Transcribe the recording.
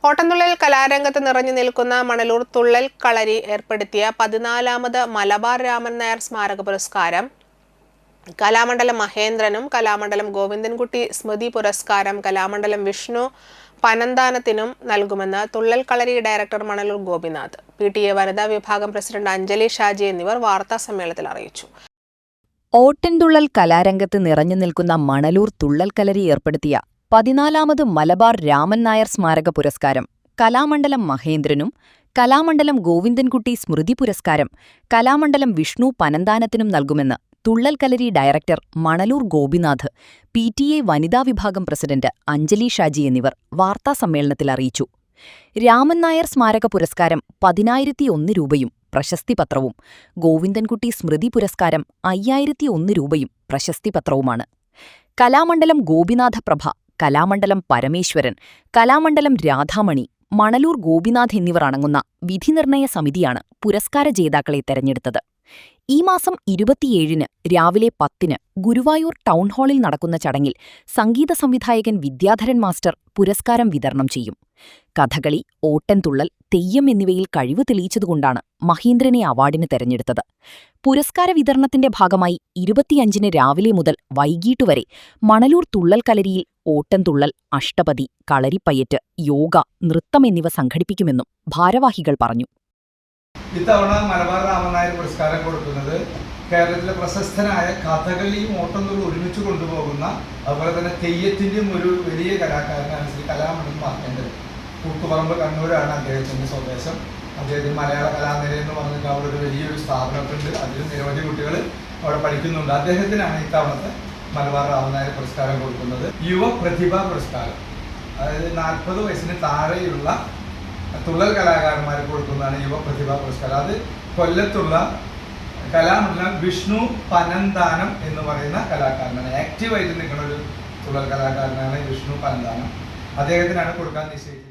ഓട്ടംതുള്ളൽ കലാരംഗത്ത് നിറഞ്ഞു നിൽക്കുന്ന മണലൂർ തുള്ളൽ കളരി ഏർപ്പെടുത്തിയ 14ാമത് മലബാർ രാമൻ നായർ സ്മാരക പുരസ്കാരം കലാമണ്ഡലം മഹേന്ദ്രനും കലാമണ്ഡലം ഗോവിന്ദൻകുട്ടി സ്മൃതി പുരസ്കാരം കലാമണ്ഡലം വിഷ്ണു പനന്താനത്തിനും നൽകുമെന്ന് തുള്ളൽ കളരി ഡയറക്ടർ മണലൂർ ഗോപിനാഥ്, PTA വനിതാ വിഭാഗം പ്രസിഡന്റ് അഞ്ജലി ഷാജി എന്നിവർ വാർത്താസമ്മേളനത്തിൽ അറിയിച്ചു. ഓട്ടൻതുള്ളൽ കലാരംഗത്ത് നിറഞ്ഞു നിൽക്കുന്ന മണലൂർ തുള്ളൽ കളരി ഏർപ്പെടുത്തിയ 14ാമത് മലബാർ രാമൻ നായർ സ്മാരക പുരസ്കാരം കലാമണ്ഡലം മഹേന്ദ്രനും കലാമണ്ഡലം ഗോവിന്ദൻകുട്ടി സ്മൃതി പുരസ്കാരം കലാമണ്ഡലം വിഷ്ണു പനന്താനത്തിനും നൽകുമെന്ന് തുള്ളൽ കളരി ഡയറക്ടർ മണലൂർ ഗോപിനാഥ്, PTA വനിതാ വിഭാഗം പ്രസിഡന്റ് അഞ്ജലി ഷാജി എന്നിവർ വാർത്താസമ്മേളനത്തിൽ അറിയിച്ചു. രാമൻ നായർ സ്മാരക പുരസ്കാരം 10,001 രൂപയും പ്രശസ്തിപത്രവും, ഗോവിന്ദൻകുട്ടി സ്മൃതി പുരസ്കാരം 5,001 രൂപയും പ്രശസ്തിപത്രവുമാണ്. കലാമണ്ഡലം ഗോപിനാഥ പ്രഭ, കലാമണ്ഡലം പരമേശ്വരൻ, കലാമണ്ഡലം രാധാമണി, മണലൂർ ഗോപിനാഥ് എന്നിവർ അടങ്ങുന്ന വിധിനിർണയ സമിതിയാണ് പുരസ്കാര ജേതാക്കളെ തെരഞ്ഞെടുത്തത്. ഈ മാസം 27-ന് രാവിലെ 10-ന് ഗുരുവായൂർ ടൗൺഹാളിൽ നടക്കുന്ന ചടങ്ങിൽ സംഗീത സംവിധായകൻ വിദ്യാധരൻ മാസ്റ്റർ പുരസ്കാരം വിതരണം ചെയ്യും. കഥകളി, ഓട്ടൻതുള്ളൽ, തെയ്യം എന്നിവയിൽ കഴിവ് തെളിയിച്ചതുകൊണ്ടാണ് മഹീന്ദ്രനെ അവാർഡിന് തെരഞ്ഞെടുത്തത്. പുരസ്കാര വിതരണത്തിന്റെ ഭാഗമായി 25-ന് രാവിലെ മുതൽ വൈകീട്ടുവരെ മണലൂർ തുള്ളൽ കളരിയിൽ ഓട്ടൻതുള്ളൽ, അഷ്ടപതി, കളരിപ്പയറ്റ്, യോഗ, നൃത്തം എന്നിവ സംഘടിപ്പിക്കുമെന്നും ഭാരവാഹികൾ പറഞ്ഞു. ഇത്തവണ മലബാർ രാമൻ നായർ പുരസ്കാരം കൊടുക്കുന്നത് കേരളത്തിലെ പ്രശസ്തനായ കഥകളിയും ഓട്ടംതുള്ളലും ഒരുമിച്ച് കൊണ്ടുപോകുന്ന, അതുപോലെ തന്നെ തെയ്യത്തിൻ്റെയും ഒരു വലിയ കലാകാരനാണ് ശ്രീ കലാമണ്ഡലം മഹേന്ദ്രൻ. കൂത്തുപറമ്പ്, കണ്ണൂരാണ് അദ്ദേഹത്തിൻ്റെ സ്വദേശം. അദ്ദേഹത്തിന് മലയാള കലാനിലയം എന്ന് പറഞ്ഞിട്ട് അവിടെ ഒരു വലിയൊരു സ്ഥാപനമൊക്കെ ഉണ്ട്. അതിൽ നിരവധി കുട്ടികൾ അവിടെ പഠിക്കുന്നുണ്ട്. അദ്ദേഹത്തിനാണ് ഇത്തവണത്തെ മലബാർ രാമൻ നായർ പുരസ്കാരം കൊടുക്കുന്നത്. യുവ പ്രതിഭാ പുരസ്കാരം, അതായത് 40 വയസ്സിന് താഴെയുള്ള തുള്ളൽ കലാകാരന്മാർക്ക് കൊടുക്കുന്നതാണ് യുവ പ്രതിഭാ പുരസ്കാരം. അത് കൊല്ലത്തുള്ള കലാമണ്ഡലം വിഷ്ണു പനന്താനം എന്ന് പറയുന്ന കലാകാരനാണ്. ആക്റ്റീവായിട്ട് നിൽക്കുന്ന ഒരു തുള്ളൽ കലാകാരനാണ് വിഷ്ണു പനന്താനം. അദ്ദേഹത്തിനാണ് കൊടുക്കാൻ നിശ്ചയിച്ചത്.